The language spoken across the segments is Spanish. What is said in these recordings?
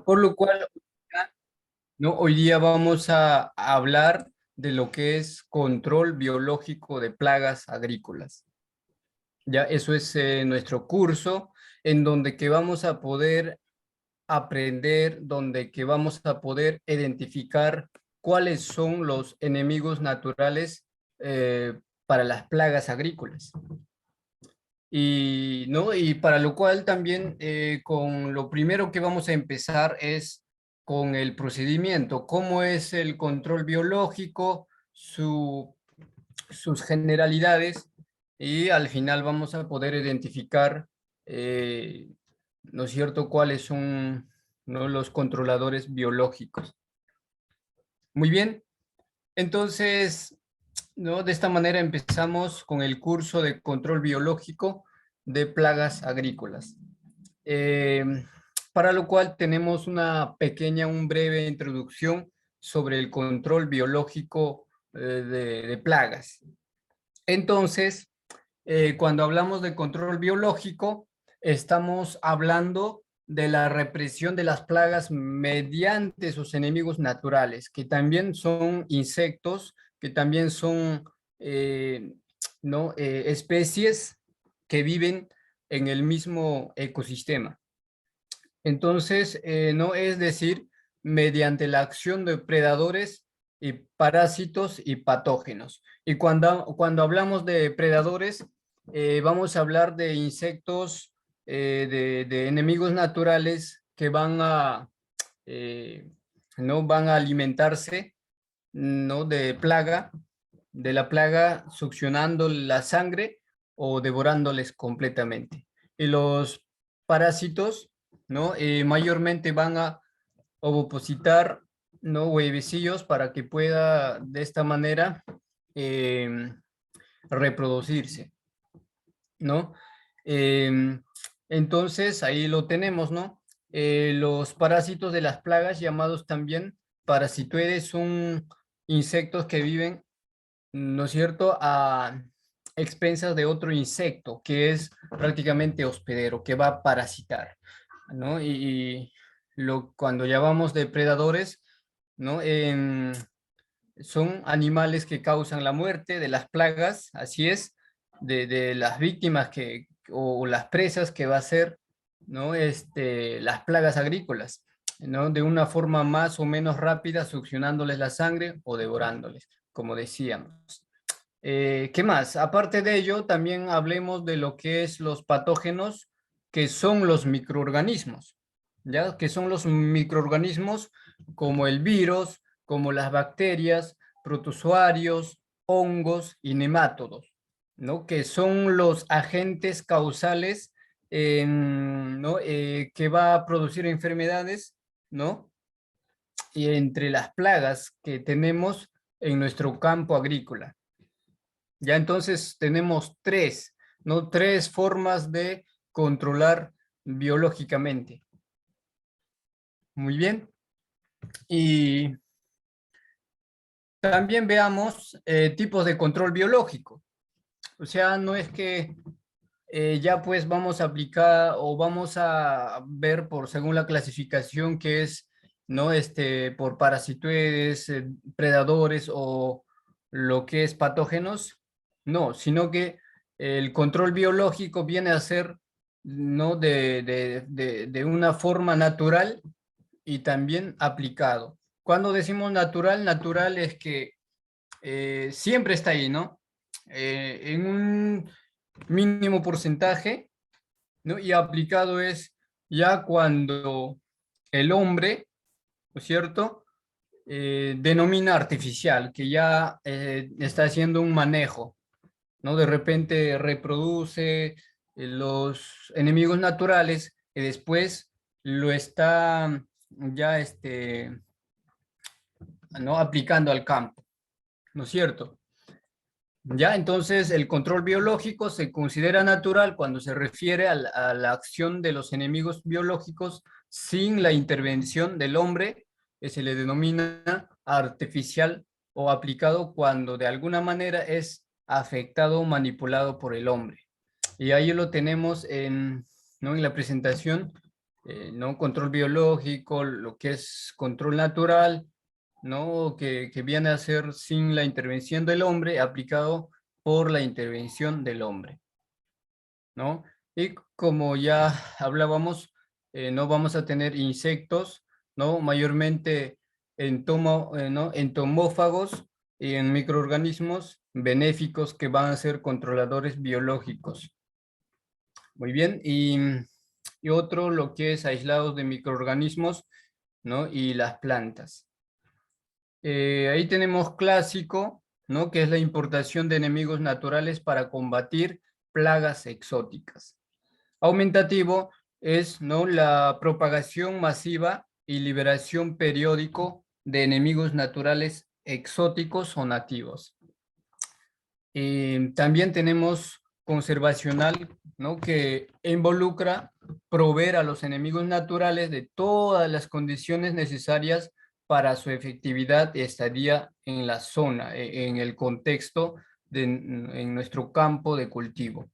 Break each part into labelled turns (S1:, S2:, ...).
S1: Por lo cual, ¿no? Hoy día vamos a hablar de lo que es control biológico de plagas agrícolas. Ya, eso es nuestro curso en donde que vamos a poder aprender, donde que vamos a poder identificar cuáles son los enemigos naturales para las plagas agrícolas. Y, ¿no? Y para lo cual también con lo primero que vamos a empezar es con el procedimiento, cómo es el control biológico, sus generalidades, y al final vamos a poder identificar, ¿no es cierto?, cuáles son, ¿no?, los controladores biológicos. Muy bien, entonces, ¿no?, de esta manera empezamos con el curso de control biológico de plagas agrícolas. Eh, para lo cual tenemos un breve introducción sobre el control biológico de plagas. Entonces, cuando hablamos de control biológico, estamos hablando de la represión de las plagas mediante sus enemigos naturales, que también son insectos, que también son ¿no? Especies que viven en el mismo ecosistema. Entonces, no es decir, mediante la acción de predadores y parásitos y patógenos. Y cuando hablamos de predadores, vamos a hablar de insectos, de enemigos naturales que no van a alimentarse, ¿no?, de la plaga, succionando la sangre o devorándoles completamente. Y los parásitos, ¿no?, mayormente van a ovopositar, ¿no?, huevecillos para que pueda de esta manera em, reproducirse, ¿no? Entonces, ahí lo tenemos, ¿no? Los parásitos de las plagas, llamados también parasitoides, son insectos que viven, ¿no es cierto?, a expensas de otro insecto que es prácticamente hospedero, que va a parasitar, ¿no? Cuando llamamos depredadores, ¿no? Son animales que causan la muerte de las plagas, así es, de las víctimas o las presas que va a ser, ¿no?, las plagas agrícolas, ¿no?, de una forma más o menos rápida, succionándoles la sangre o devorándoles, como decíamos. ¿Qué más? Aparte de ello, también hablemos de lo que es los patógenos, que son los microorganismos, ¿ya? Que son los microorganismos como el virus, como las bacterias, protozoarios, hongos y nemátodos, ¿no? Que son los agentes causales, ¿no? Que va a producir enfermedades, ¿no?, y entre las plagas que tenemos en nuestro campo agrícola. Ya entonces tenemos tres, ¿no? Tres formas de controlar biológicamente. Muy bien. Y también veamos tipos de control biológico. O sea, no es que ya pues vamos a aplicar o vamos a ver según la clasificación que es, ¿no?, por parasitoides, predadores o lo que es patógenos. No, sino que el control biológico viene a ser, ¿no?, de una forma natural y también aplicado. Cuando decimos natural, natural es que siempre está ahí, ¿no? En un mínimo porcentaje, ¿no? Y aplicado es ya cuando el hombre, ¿no es cierto?, denomina artificial, que ya está haciendo un manejo, ¿no? De repente reproduce los enemigos naturales y después lo está ya ¿no?, aplicando al campo, ¿no es cierto? Ya, entonces el control biológico se considera natural cuando se refiere a la acción de los enemigos biológicos sin la intervención del hombre, que se le denomina artificial, o aplicado cuando de alguna manera es afectado o manipulado por el hombre. Y ahí lo tenemos ¿no?, en la presentación ¿no? Control biológico, lo que es control natural, ¿no? Que viene a ser sin la intervención del hombre, aplicado por la intervención del hombre, ¿no? Y como ya hablábamos, no vamos a tener insectos, ¿no? Mayormente ¿no? Entomófagos y en microorganismos benéficos que van a ser controladores biológicos. Muy bien, y otro lo que es aislados de microorganismos, ¿no? Y las plantas. Ahí tenemos clásico, ¿no? Que es la importación de enemigos naturales para combatir plagas exóticas. Aumentativo es, ¿no? La propagación masiva y liberación periódico de enemigos naturales exóticos o nativos. También tenemos conservacional, ¿no? Que involucra proveer a los enemigos naturales de todas las condiciones necesarias para su efectividad y estadía en la zona, en el contexto, en nuestro campo de cultivo.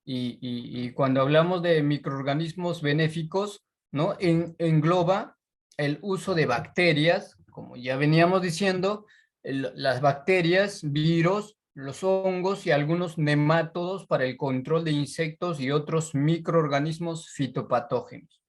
S1: Y cuando hablamos de microorganismos benéficos, ¿no? Engloba el uso de bacterias, como ya veníamos diciendo, las bacterias, virus, los hongos y algunos nemátodos para el control de insectos y otros microorganismos fitopatógenos.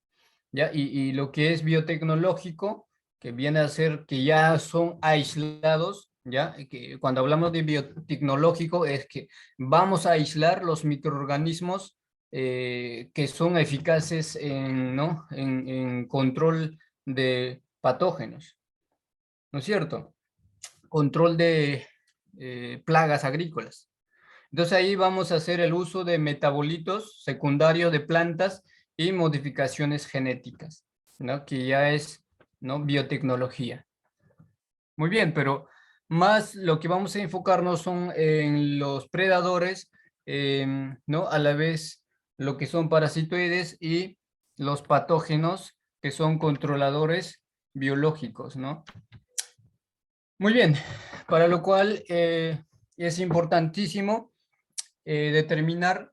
S1: ¿Ya? Y lo que es biotecnológico, que viene a ser que ya son aislados, ¿ya? Que cuando hablamos de biotecnológico es que vamos a aislar los microorganismos que son eficaces en, ¿no? En control de patógenos, ¿no es cierto? Control de plagas agrícolas. Entonces ahí vamos a hacer el uso de metabolitos secundarios de plantas y modificaciones genéticas, ¿no? Que ya es, ¿no? Biotecnología. Muy bien, pero más lo que vamos a enfocarnos son en los predadores, ¿no? A la vez lo que son parasitoides y los patógenos que son controladores biológicos, ¿no? Muy bien, para lo cual es importantísimo determinar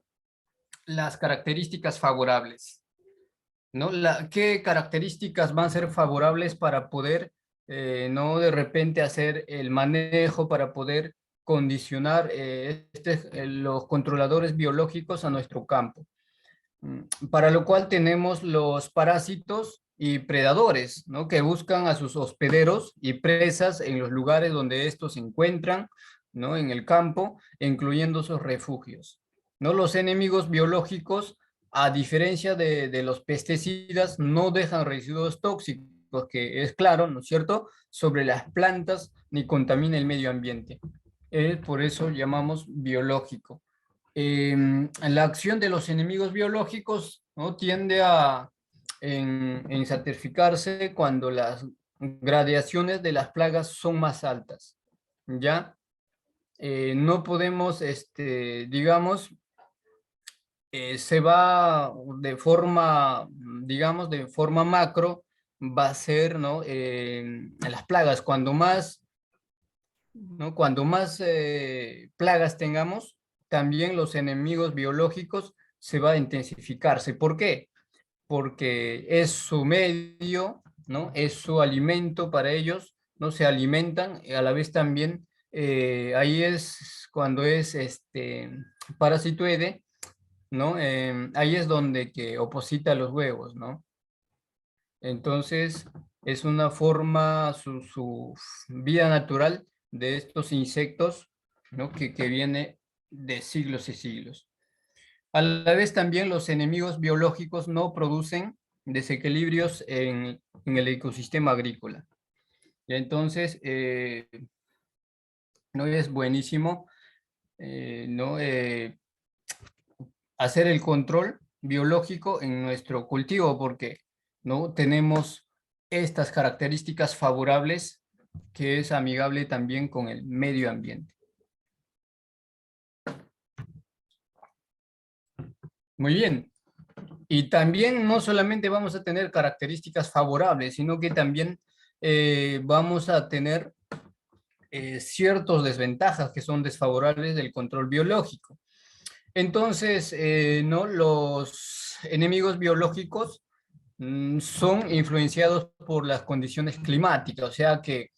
S1: las características favorables, ¿no? ¿Qué características van a ser favorables para poder, no de repente hacer el manejo, para poder condicionar los controladores biológicos a nuestro campo? Para lo cual tenemos los parásitos y predadores, ¿no? Que buscan a sus hospederos y presas en los lugares donde estos se encuentran, ¿no? En el campo, incluyendo sus refugios, ¿no? Los enemigos biológicos, a diferencia de los pesticidas, no dejan residuos tóxicos, que es claro, ¿no es cierto?, sobre las plantas ni contamina el medio ambiente. Por eso llamamos biológico. La acción de los enemigos biológicos, ¿no? Tiende a satisficarse cuando las gradaciones de las plagas son más altas, ¿ya? No podemos, digamos, se va de forma, digamos, de forma macro, va a ser, ¿no? Las plagas, cuando más, ¿no? Cuando más plagas tengamos, también los enemigos biológicos se va a intensificarse. ¿Por qué? Porque es su medio, ¿no? Es su alimento para ellos, no se alimentan, y a la vez también ahí es cuando es parasitoide, ¿no? Ahí es donde que oposita los huevos, ¿no? Entonces, es una forma, su vida natural de estos insectos, ¿no? Que viene de siglos y siglos. A la vez también los enemigos biológicos no producen desequilibrios en el ecosistema agrícola. Y entonces, no es buenísimo, ¿no? Hacer el control biológico en nuestro cultivo porque no tenemos estas características favorables que es amigable también con el medio ambiente. Muy bien. Y también no solamente vamos a tener características favorables, sino que también vamos a tener ciertas desventajas que son desfavorables del control biológico. Entonces, ¿no? Los enemigos biológicos son influenciados por las condiciones climáticas, o sea que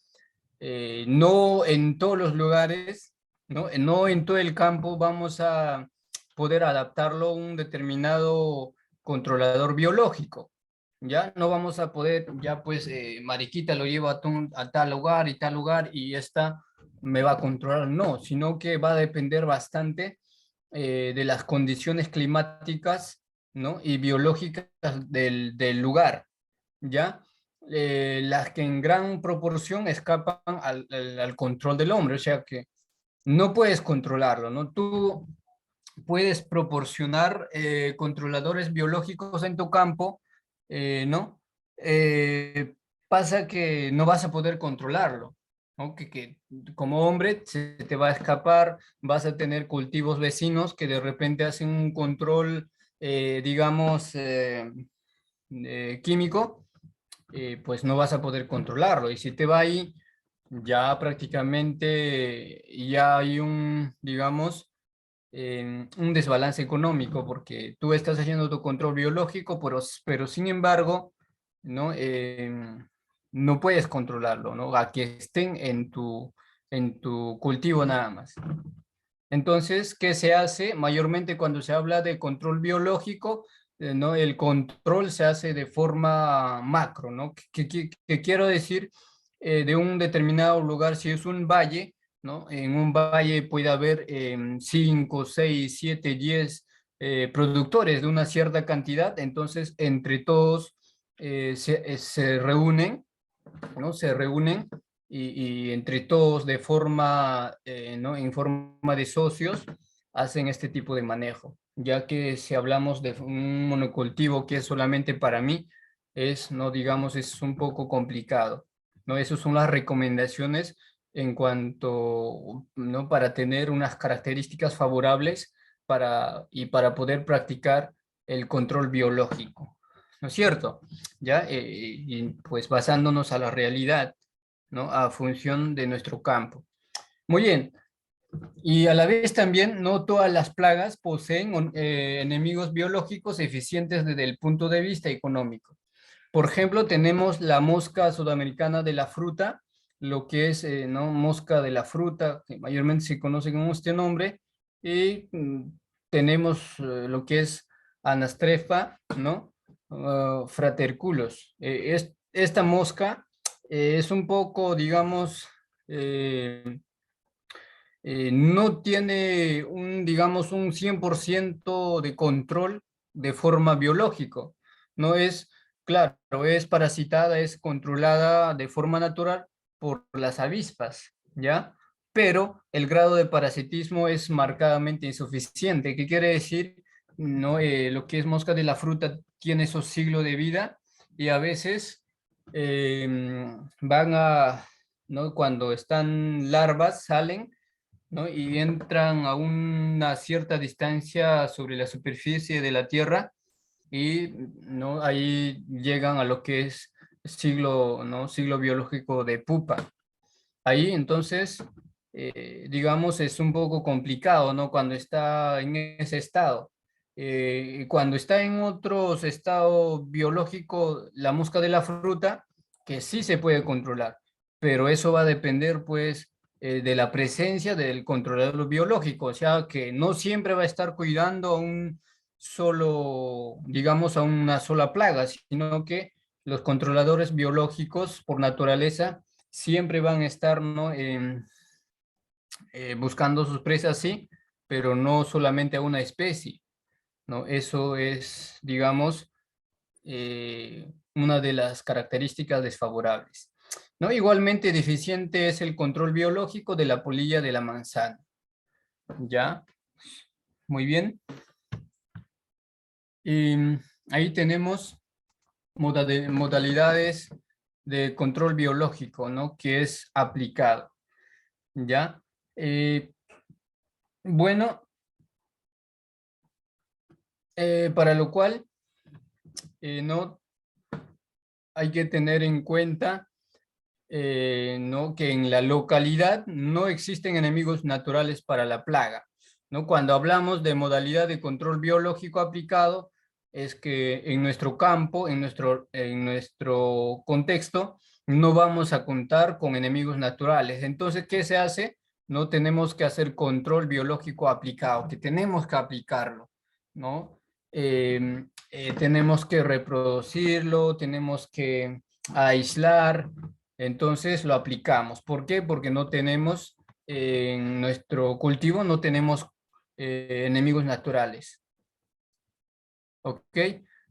S1: no en todos los lugares, ¿no? No en todo el campo vamos a poder adaptarlo a un determinado controlador biológico. Ya no vamos a poder, ya pues Mariquita lo lleva a tal lugar y tal lugar y esta me va a controlar, no, sino que va a depender bastante de las condiciones climáticas, ¿no? Y biológicas del lugar, ¿ya? Las que en gran proporción escapan al control del hombre, o sea que no puedes controlarlo, ¿no? Tú puedes proporcionar controladores biológicos en tu campo, ¿no? Pasa que no vas a poder controlarlo, ¿no? Que como hombre se te va a escapar, vas a tener cultivos vecinos que de repente hacen un control, digamos, químico, pues no vas a poder controlarlo. Y si te va ahí, ya prácticamente ya hay un, digamos, un desbalance económico, porque tú estás haciendo tu control biológico, pero sin embargo, ¿no? No puedes controlarlo, ¿no? A que estén en tu cultivo nada más. Entonces, ¿qué se hace? Mayormente cuando se habla de control biológico, ¿no? El control se hace de forma macro, ¿no? ¿Qué quiero decir? De un determinado lugar, si es un valle, ¿no? En un valle puede haber 5, 6, 7, 10 productores de una cierta cantidad, entonces entre todos se reúnen, ¿no? Se reúnen y entre todos de forma, ¿no? En forma de socios hacen este tipo de manejo, ya que si hablamos de un monocultivo que es solamente para mí, es, no digamos, es un poco complicado, ¿no? Esas son las recomendaciones en cuanto, ¿no? Para tener unas características favorables para poder practicar el control biológico, ¿no es cierto? ¿Ya? Y pues basándonos a la realidad, ¿no? A función de nuestro campo. Muy bien. Y a la vez también no todas las plagas poseen enemigos biológicos eficientes desde el punto de vista económico. Por ejemplo, tenemos la mosca sudamericana de la fruta, lo que es, ¿no? Mosca de la fruta, que mayormente se conoce con este nombre, y tenemos lo que es Anastrefa, ¿no? Fraterculus. Esta mosca es un poco, digamos, eh, no tiene un, digamos, un 100% de control de forma biológico. No es, claro, es parasitada, es controlada de forma natural por las avispas, ¿ya? Pero el grado de parasitismo es marcadamente insuficiente. ¿Qué quiere decir? No, lo que es mosca de la fruta tiene esos siglos de vida y a veces van a, ¿no? Cuando están larvas, salen, ¿no? Y entran a una cierta distancia sobre la superficie de la Tierra y, ¿no? Ahí llegan a lo que es siglo, ¿no? Siglo biológico de pupa. Ahí entonces, digamos, es un poco complicado, ¿no? Cuando está en ese estado. Cuando está en otros estado biológico, la mosca de la fruta, que sí se puede controlar, pero eso va a depender, pues, de la presencia del controlador biológico, o sea, que no siempre va a estar cuidando a un solo, digamos, a una sola plaga, sino que los controladores biológicos, por naturaleza, siempre van a estar, ¿no? Buscando sus presas, sí, pero no solamente a una especie, ¿no? Eso es, digamos, una de las características desfavorables, ¿no? Igualmente deficiente es el control biológico de la polilla de la manzana, ¿ya? Muy bien. Y ahí tenemos modalidades de control biológico, ¿no? Que es aplicado, ¿ya? Eh, bueno, para lo cual no hay que tener en cuenta, ¿no? Que en la localidad no existen enemigos naturales para la plaga, ¿no? Cuando hablamos de modalidad de control biológico aplicado, es que en nuestro campo, en nuestro contexto, no vamos a contar con enemigos naturales. Entonces, ¿qué se hace? No tenemos que hacer control biológico aplicado, que tenemos que aplicarlo, ¿no? Tenemos que reproducirlo, tenemos que aislar, entonces lo aplicamos. ¿Por qué? Porque no tenemos, en nuestro cultivo no tenemos enemigos naturales. ¿Ok?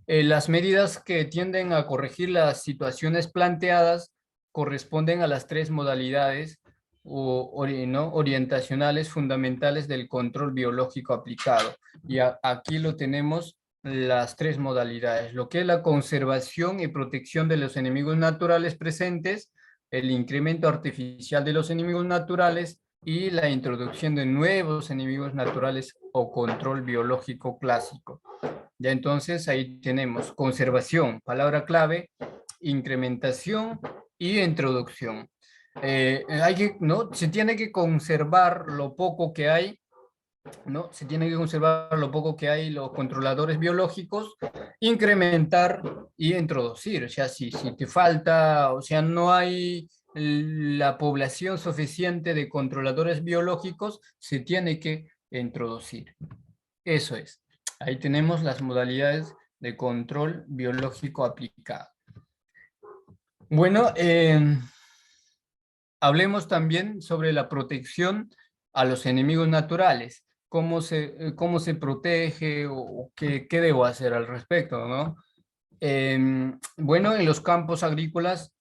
S1: Las medidas que tienden a corregir las situaciones planteadas corresponden a las tres modalidades ¿no? orientacionales fundamentales del control biológico aplicado. Y aquí lo tenemos las tres modalidades, lo que es la conservación y protección de los enemigos naturales presentes, el incremento artificial de los enemigos naturales y la introducción de nuevos enemigos naturales o control biológico clásico. Ya entonces ahí tenemos conservación, palabra clave, incrementación y introducción. ¿No? Se tiene que conservar lo poco que hay, ¿no? Se tiene que conservar lo poco que hay, los controladores biológicos, incrementar y introducir. O sea, si te falta, o sea, no hay la población suficiente de controladores biológicos, se tiene que introducir. Eso es. Ahí tenemos las modalidades de control biológico aplicado. Bueno, hablemos también sobre la protección a los enemigos naturales. Cómo se protege o qué debo hacer al respecto, ¿no? Bueno, en los campos agrícolas,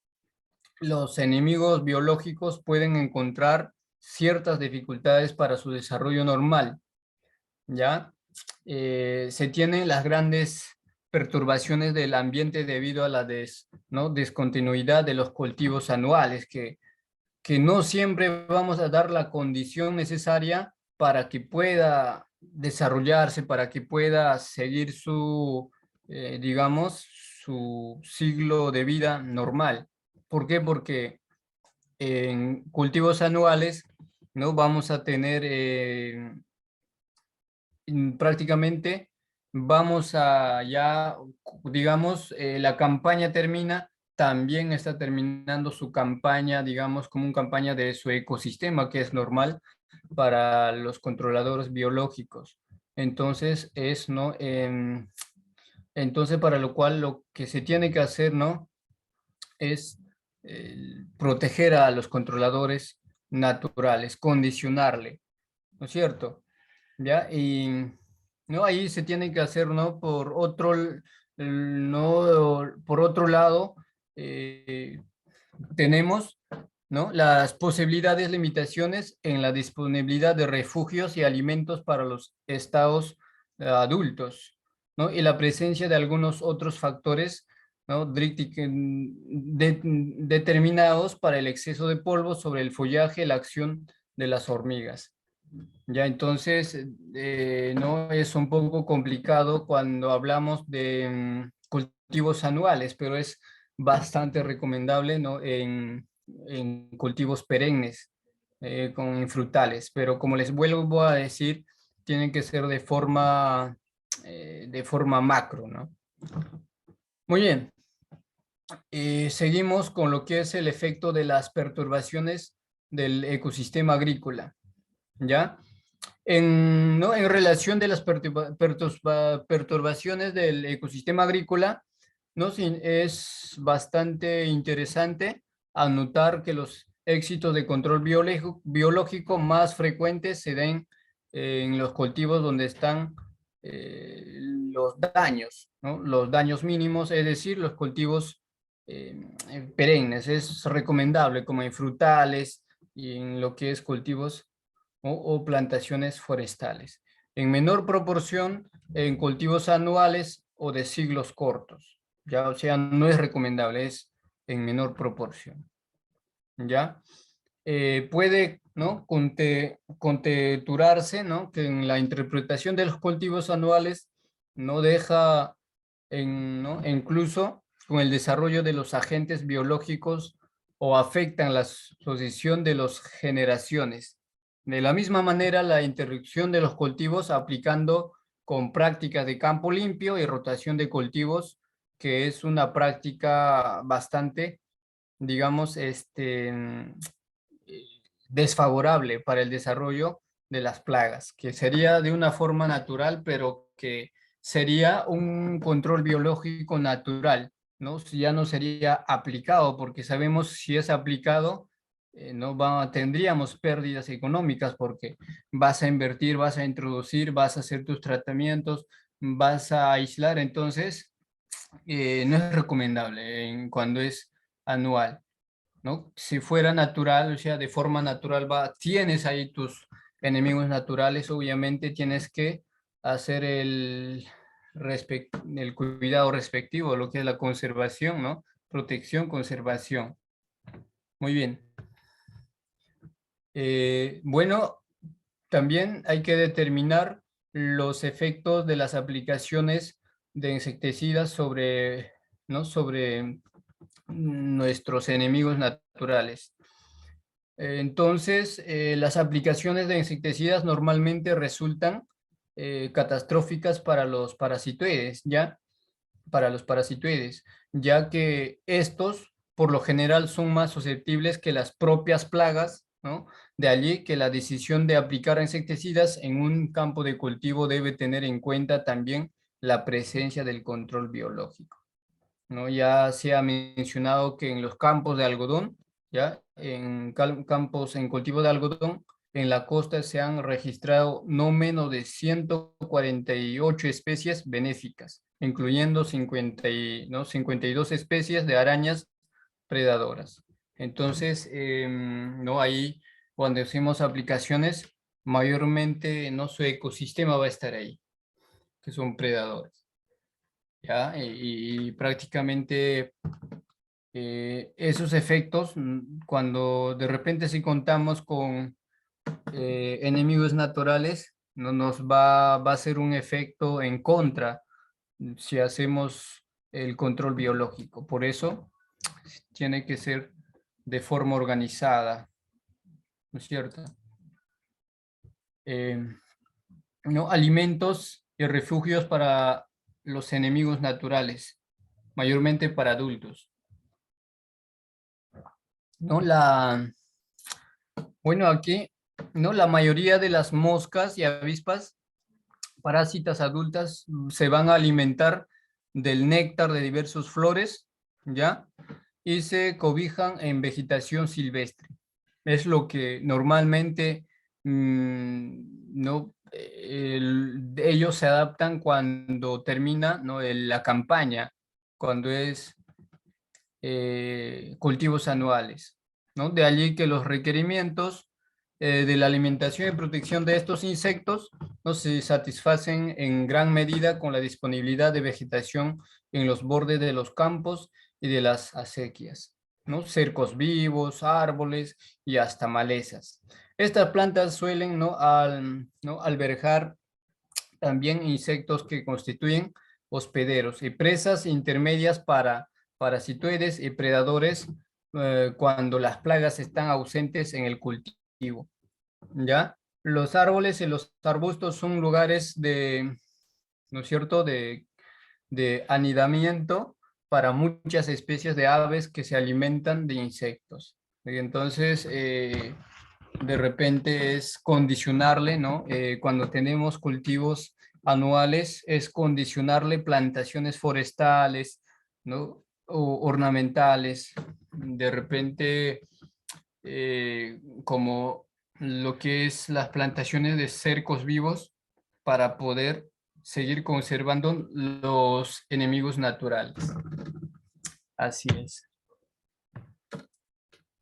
S1: los enemigos biológicos pueden encontrar ciertas dificultades para su desarrollo normal, ¿ya? Se tienen las grandes perturbaciones del ambiente debido a la ¿no? descontinuidad de los cultivos anuales, que no siempre vamos a dar la condición necesaria para que pueda desarrollarse, para que pueda seguir su, digamos, su ciclo de vida normal. ¿Por qué? Porque en cultivos anuales, ¿no? Vamos a tener prácticamente vamos a ya, digamos, la campaña termina, también está terminando su campaña, digamos, como una campaña de su ecosistema, que es normal para los controladores biológicos. Entonces, ¿no? Entonces, para lo cual lo que se tiene que hacer, ¿no? Es proteger a los controladores naturales, condicionarle, ¿no es cierto? ¿Ya? Y no, ahí se tiene que hacer, ¿no? No, por otro lado, eh, tenemos, ¿no? Las posibilidades, limitaciones en la disponibilidad de refugios y alimentos para los estados adultos, ¿no? Y la presencia de algunos otros factores, ¿no? Determinados para el exceso de polvo sobre el follaje, la acción de las hormigas. Ya, entonces, no es un poco complicado cuando hablamos de cultivos anuales, pero es bastante recomendable, ¿no? En cultivos perennes, con frutales, pero como les vuelvo a decir, tienen que ser de forma macro, ¿no? Muy bien, seguimos con lo que es el efecto de las perturbaciones del ecosistema agrícola, ¿ya? ¿No? En relación de las perturbaciones del ecosistema agrícola, ¿no? Sí, es bastante interesante anotar que los éxitos de control biológico más frecuentes se den en los cultivos donde están los daños, ¿no? Los daños mínimos, es decir, los cultivos perennes. Es recomendable como en frutales y en lo que es cultivos o plantaciones forestales. En menor proporción en cultivos anuales o de siglos cortos. Ya, o sea, no es recomendable, es en menor proporción. ¿Ya? Puede, ¿no? Conjeturarse, ¿no? Que en la interpretación de los cultivos anuales no deja, ¿no? Incluso con el desarrollo de los agentes biológicos o afectan la sucesión de las generaciones. De la misma manera, la interrupción de los cultivos aplicando con prácticas de campo limpio y rotación de cultivos, que es una práctica bastante, digamos, desfavorable para el desarrollo de las plagas, que sería de una forma natural, pero que sería un control biológico natural, ¿no? Si ya no sería aplicado, porque sabemos si es aplicado, tendríamos pérdidas económicas porque vas a invertir, vas a introducir, vas a hacer tus tratamientos, vas a aislar, entonces no es recomendable cuando es anual, ¿no? Si fuera natural, o sea, de forma natural, tienes ahí tus enemigos naturales, obviamente tienes que hacer el cuidado respectivo, lo que es la conservación, ¿no? Protección, conservación. Muy bien. Bueno, también hay que determinar los efectos de las aplicaciones de insecticidas sobre, ¿no? sobre nuestros enemigos naturales. Entonces, las aplicaciones de insecticidas normalmente resultan catastróficas para los parasitoides, ¿ya? Para los parasitoides, ya que estos, por lo general, son más susceptibles que las propias plagas, ¿no? De allí que la decisión de aplicar insecticidas en un campo de cultivo debe tener en cuenta también la presencia del control biológico, ¿no? Ya se ha mencionado que en los campos de algodón, ya en campos en cultivo de algodón, en la costa se han registrado no menos de 148 especies benéficas, incluyendo 52 especies de arañas predadoras. Entonces, no, ahí cuando hacemos aplicaciones, mayormente no, su ecosistema va a estar ahí, que son predadores. ¿Ya? Y prácticamente esos efectos, cuando de repente si contamos con enemigos naturales, no nos va a ser un efecto en contra si hacemos el control biológico. Por eso tiene que ser de forma organizada, ¿no es cierto? Eh, ¿No? Alimentos y refugios para los enemigos naturales, mayormente para adultos. ¿No? Bueno, aquí, ¿no? La mayoría de las moscas y avispas parásitas adultas se van a alimentar del néctar de diversas flores, ¿ya? Y se cobijan en vegetación silvestre. Es lo que normalmente, ¿no? Ellos se adaptan cuando termina, ¿no? La campaña, cuando es cultivos anuales, ¿no? De allí que los requerimientos de la alimentación y protección de estos insectos no se satisfacen en gran medida con la disponibilidad de vegetación en los bordes de los campos y de las acequias, ¿no? Cercos vivos, árboles y hasta malezas. Estas plantas suelen, ¿no? albergar también insectos que constituyen hospederos y presas intermedias para parasitoides y predadores cuando las plagas están ausentes en el cultivo, ¿ya? Los árboles y los arbustos son lugares de, ¿no es cierto?, de anidamiento para muchas especies de aves que se alimentan de insectos. Y entonces, de repente es condicionarle, ¿no? Cuando tenemos cultivos anuales, es condicionarle plantaciones forestales, ¿no? O ornamentales, de repente, como lo que es las plantaciones de cercos vivos para poder seguir conservando los enemigos naturales. Así es.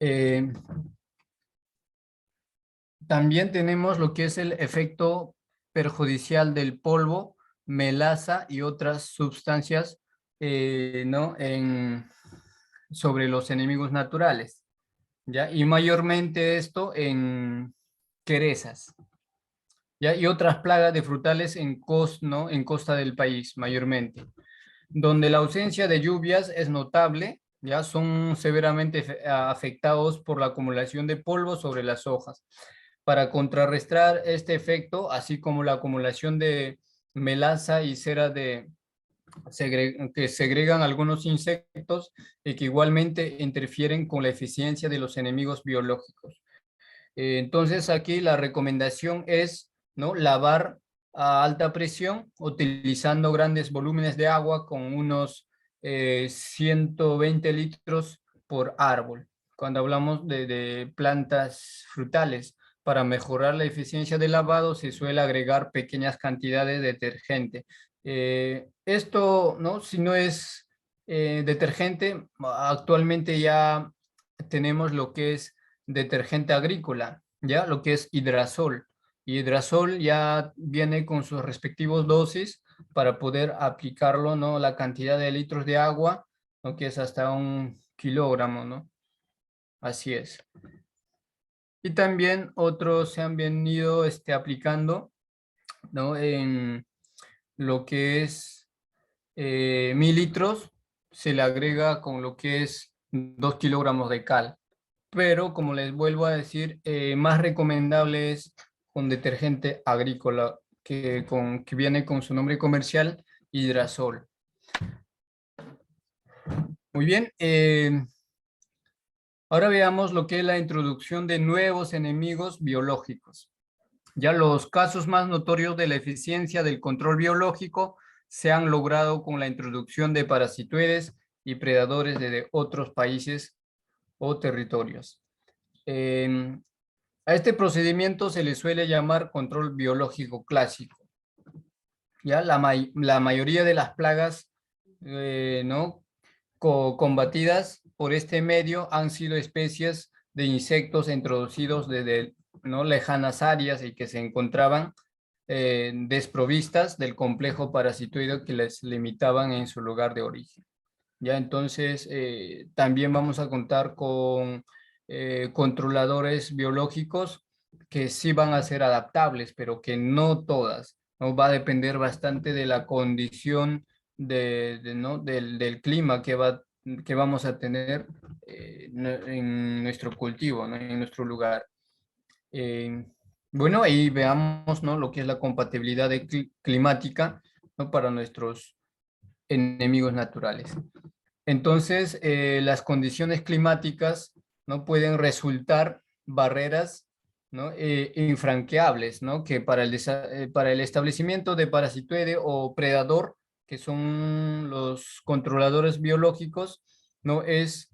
S1: Eh, También tenemos lo que es el efecto perjudicial del polvo, melaza y otras sustancias, ¿no? Sobre los enemigos naturales, ¿ya? Y mayormente esto en querezas, ¿ya? Y otras plagas de frutales ¿no? En costa del país, mayormente, donde la ausencia de lluvias es notable, ya son severamente afectados por la acumulación de polvo sobre las hojas. Para contrarrestar este efecto, así como la acumulación de melaza y cera que segregan algunos insectos y que igualmente interfieren con la eficiencia de los enemigos biológicos. Entonces aquí la recomendación es, ¿no?, lavar a alta presión utilizando grandes volúmenes de agua con unos 120 litros por árbol. Cuando hablamos de plantas frutales, para mejorar la eficiencia del lavado se suele agregar pequeñas cantidades de detergente. Esto, ¿no?, si no es detergente, actualmente ya tenemos lo que es detergente agrícola, ¿ya? Lo que es Hidrasol. Y Hidrasol ya viene con sus respectivos dosis para poder aplicarlo, ¿no? La cantidad de litros de agua, ¿no?, que es hasta 1 kilogramo, ¿no? Así es. Y también otros se han venido aplicando, ¿no?, en lo que es 1.000 litros, se le agrega con lo que es 2 kilogramos de cal. Pero como les vuelvo a decir, más recomendable es con detergente agrícola, que viene con su nombre comercial, Hidrasol. Muy bien, ahora veamos lo que es la introducción de nuevos enemigos biológicos. Ya los casos más notorios de la eficiencia del control biológico se han logrado con la introducción de parasitoides y predadores de otros países o territorios. A este procedimiento se le suele llamar control biológico clásico. Ya la mayoría de las plagas, ¿no?, combatidas por este medio han sido especies de insectos introducidos desde, ¿no?, lejanas áreas y que se encontraban desprovistas del complejo parasitoide que les limitaban en su lugar de origen. Ya entonces también vamos a contar con controladores biológicos que sí van a ser adaptables, pero que no todas, ¿no? Va a depender bastante de la condición ¿no?, del clima que vamos a tener en nuestro cultivo, ¿no?, en nuestro lugar. Eh, bueno, ahí veamos, ¿no?, lo que es la compatibilidad climática, ¿no?, para nuestros enemigos naturales. Entonces, las condiciones climáticas no pueden resultar barreras, ¿no?, infranqueables, ¿no?, que para el establecimiento de parasitoide o predador, que son los controladores biológicos, no es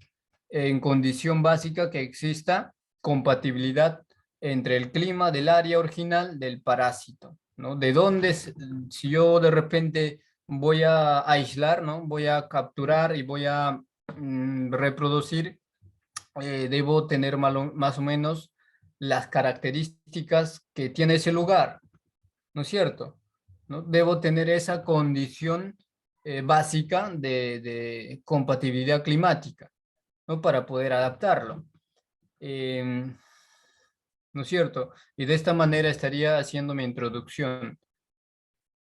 S1: en condición básica que exista compatibilidad entre el clima del área original del parásito, ¿no? De dónde, si yo de repente voy a aislar, ¿no?, voy a capturar y voy a reproducir, debo tener más o menos las características que tiene ese lugar, ¿no es cierto?, ¿no? Debo tener esa condición básica de compatibilidad climática, ¿no?, para poder adaptarlo. ¿No es cierto? Y de esta manera estaría haciendo mi introducción.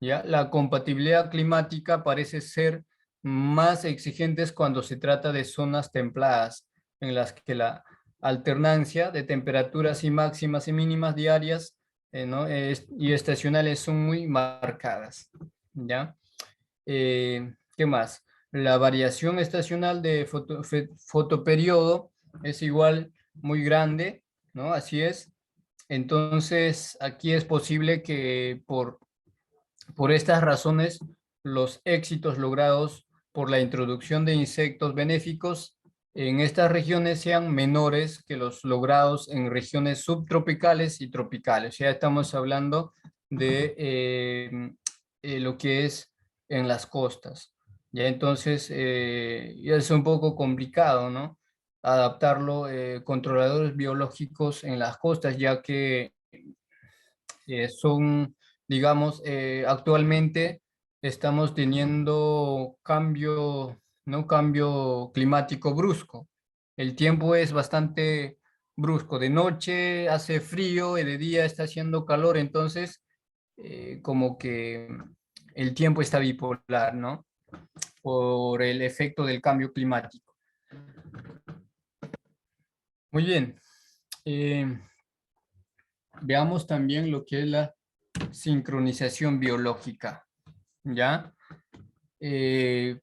S1: ¿Ya? La compatibilidad climática parece ser más exigentes cuando se trata de zonas templadas, en las que la alternancia de temperaturas y máximas y mínimas diarias, ¿no?, y estacionales son muy marcadas. ¿Ya? ¿Qué más? La variación estacional de fotoperiodo es igual muy grande, ¿no? Así es. Entonces, aquí es posible que por estas razones, los éxitos logrados por la introducción de insectos benéficos en estas regiones sean menores que los logrados en regiones subtropicales y tropicales. Ya estamos hablando de lo que es en las costas. Ya entonces, ya es un poco complicado, ¿no?, adaptarlo, controladores biológicos en las costas, ya que son, digamos, actualmente estamos teniendo cambio, ¿no?, cambio climático brusco. El tiempo es bastante brusco. De noche hace frío y de día está haciendo calor, entonces como que el tiempo está bipolar, ¿no?, por el efecto del cambio climático. Muy bien. Veamos también lo que es la sincronización biológica, ¿ya? Es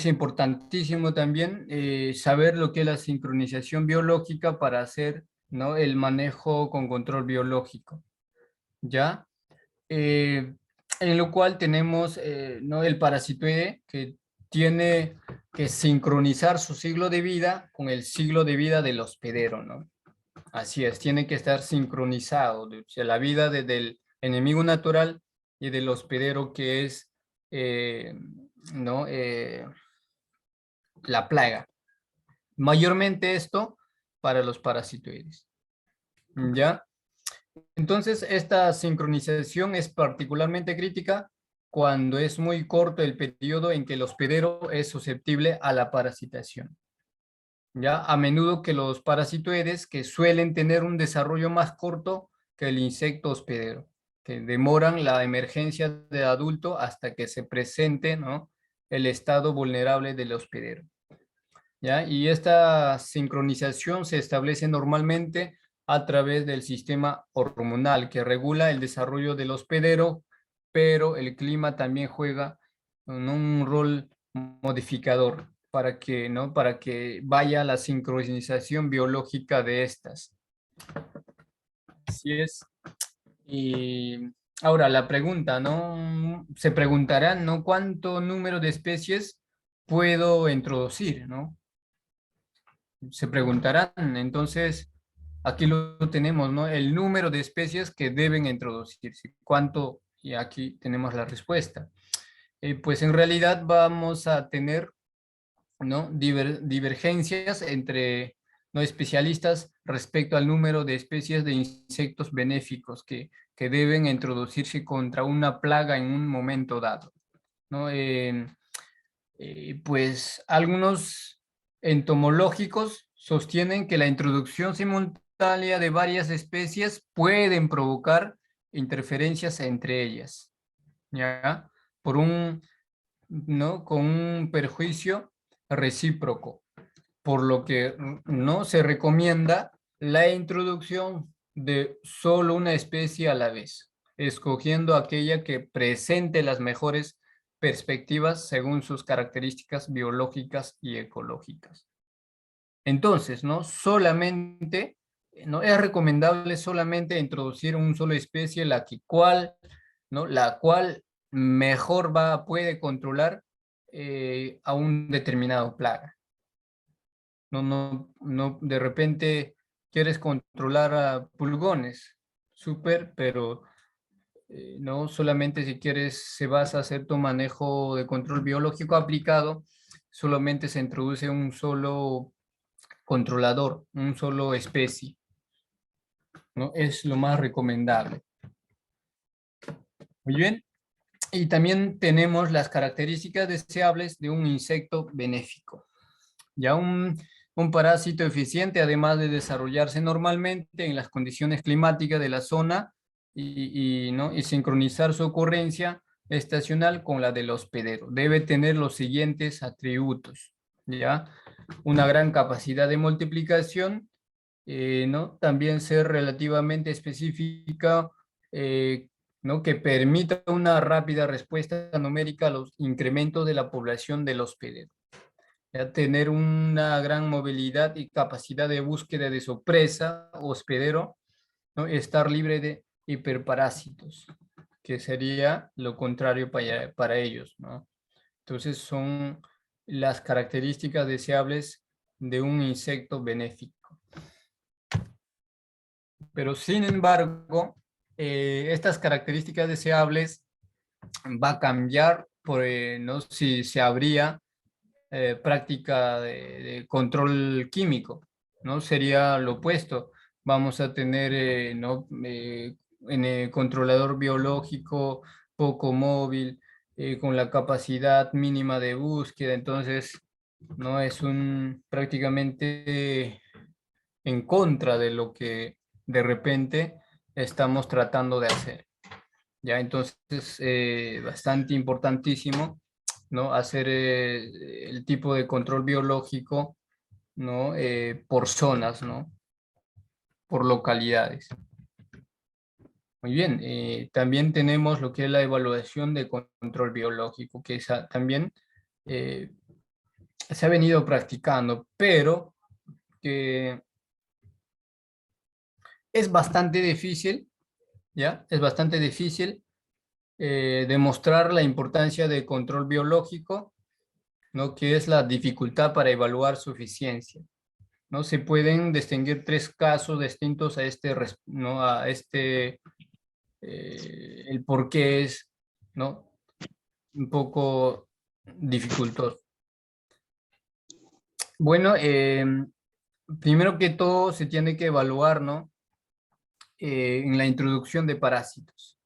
S1: importantísimo también saber lo que es la sincronización biológica para hacer, ¿no?, el manejo con control biológico, ¿ya? Eh, en lo cual tenemos, ¿no?, el parasitoide que tiene que sincronizar su ciclo de vida con el ciclo de vida del hospedero, ¿no? Así es, tiene que estar sincronizado, o sea, la vida del enemigo natural y del hospedero que es, ¿no?, la plaga. Mayormente esto para los parasitoides, ¿ya? Entonces, esta sincronización es particularmente crítica cuando es muy corto el periodo en que el hospedero es susceptible a la parasitación. ¿Ya? A menudo que los parasitoides que suelen tener un desarrollo más corto que el insecto hospedero, que demoran la emergencia del adulto hasta que se presente, ¿no?, el estado vulnerable del hospedero, ¿ya? Y esta sincronización se establece normalmente a través del sistema hormonal que regula el desarrollo del hospedero, pero el clima también juega un rol modificador para que, ¿no?, para que vaya la sincronización biológica de estas. Así es. Y ahora la pregunta, ¿no? Se preguntarán, ¿no?, ¿cuánto número de especies puedo introducir, ¿no? Se preguntarán, entonces, aquí lo tenemos, ¿no? El número de especies que deben introducirse. ¿Cuánto? Y aquí tenemos la respuesta. Pues en realidad vamos a tener, ¿no?, divergencias entre, ¿no?, especialistas respecto al número de especies de insectos benéficos que deben introducirse contra una plaga en un momento dado, ¿no? Pues algunos entomológicos sostienen que la introducción simultánea de varias especies pueden provocar interferencias entre ellas, ¿ya? Por un, ¿no?, con un perjuicio recíproco, por lo que no se recomienda la introducción de solo una especie a la vez, escogiendo aquella que presente las mejores perspectivas según sus características biológicas y ecológicas. Entonces, ¿no?, solamente, no es recomendable solamente introducir una sola especie, ¿no?, la cual mejor puede controlar a un determinado plaga. No, de repente quieres controlar a pulgones, súper, pero no solamente si quieres, se vas a hacer tu manejo de control biológico aplicado, solamente se introduce un solo controlador, un solo especie, ¿no? Es lo más recomendable. Muy bien. Y también tenemos las características deseables de un insecto benéfico. Ya un parásito eficiente, además de desarrollarse normalmente en las condiciones climáticas de la zona ¿no?, y sincronizar su ocurrencia estacional con la del hospedero, debe tener los siguientes atributos, ¿ya? Una gran capacidad de multiplicación, ¿no? También ser relativamente específica, ¿no?, que permita una rápida respuesta numérica a los incrementos de la población del hospedero. Tener una gran movilidad y capacidad de búsqueda de su presa o hospedero, ¿no? Estar libre de hiperparásitos, que sería lo contrario para ellos, ¿no? Entonces son las características deseables de un insecto benéfico. Pero sin embargo, estas características deseables va a cambiar ¿no?, si se habría práctica de control químico, ¿no? Sería lo opuesto. Vamos a tener, ¿no?, en el controlador biológico poco móvil, con la capacidad mínima de búsqueda, entonces, ¿no?, es prácticamente en contra de lo que de repente estamos tratando de hacer. Ya, entonces, bastante importantísimo, ¿no?, hacer el tipo de control biológico, ¿no?, por zonas, ¿no?, por localidades. Muy bien, también tenemos lo que es la evaluación de control biológico, que esa también eh, se ha venido practicando, pero que es bastante difícil, ¿ya? Es bastante difícil demostrar la importancia de control biológico, ¿no? Que es la dificultad para evaluar su eficiencia, ¿no? Se pueden distinguir tres casos distintos a este, ¿no? A este, el por qué es, ¿no? Un poco dificultoso. Bueno, primero que todo se tiene que evaluar, ¿no? En la introducción de parásitos.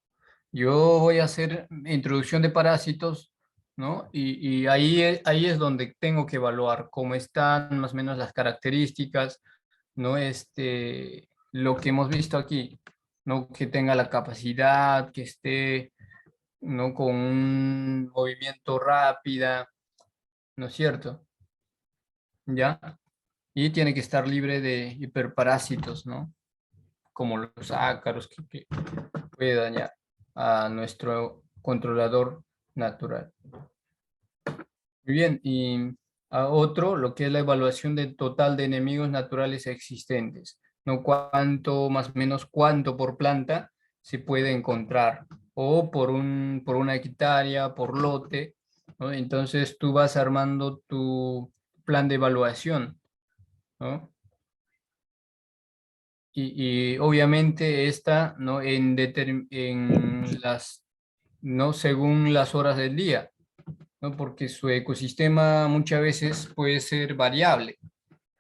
S1: Yo voy a hacer introducción de parásitos, ¿no? Y ahí es donde tengo que evaluar cómo están más o menos las características, ¿no? Lo que hemos visto aquí, ¿no? Que tenga la capacidad, que esté, ¿no? Con un movimiento rápida, ¿no es cierto? ¿Ya? Y tiene que estar libre de hiperparásitos, ¿no? Como los ácaros que puede dañar a nuestro controlador natural. Muy bien, y a otro, lo que es la evaluación del total de enemigos naturales existentes, ¿no? Cuánto, más o menos cuánto por planta se puede encontrar, o por una hectárea, por lote, ¿no? Entonces tú vas armando tu plan de evaluación, ¿no? Y obviamente esta, ¿no? En las, ¿no? Según las horas del día, ¿no? Porque su ecosistema muchas veces puede ser variable,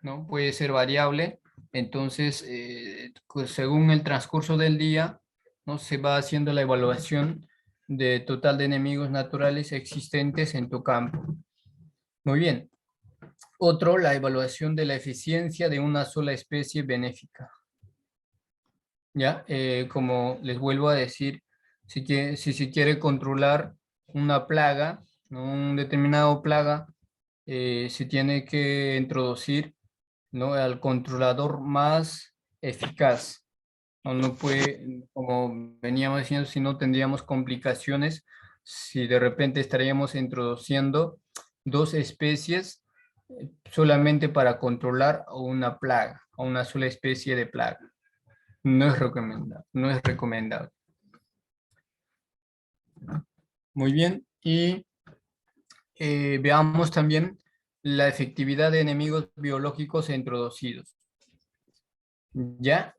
S1: ¿no? Puede ser variable, entonces, pues, según el transcurso del día, ¿no? Se va haciendo la evaluación de total de enemigos naturales existentes en tu campo. Muy bien. Otro, la evaluación de la eficiencia de una sola especie benéfica. ¿Ya? Como les vuelvo a decir, si se quiere controlar una plaga, ¿no? Un determinado plaga, se tiene que introducir, ¿no? Al controlador más eficaz. No puede, como veníamos diciendo, si no tendríamos complicaciones, si de repente estaríamos introduciendo dos especies solamente para controlar una plaga, o una sola especie de plaga. No es recomendable, no es recomendable. Muy bien, y veamos también la efectividad de enemigos biológicos introducidos. ¿Ya?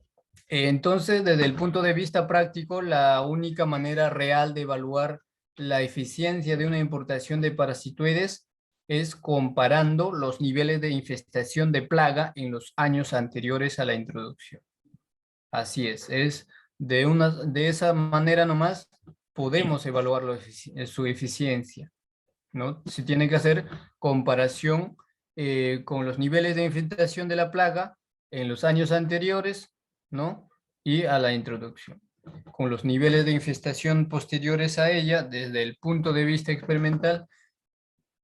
S1: Entonces, desde el punto de vista práctico, la única manera real de evaluar la eficiencia de una importación de parasitoides es comparando los niveles de infestación de plaga en los años anteriores a la introducción. Así es de esa manera nomás podemos evaluar su eficiencia, ¿no? Se tiene que hacer comparación con los niveles de infiltración de la plaga en los años anteriores, ¿no? Y a la introducción. Con los niveles de infestación posteriores a ella, desde el punto de vista experimental,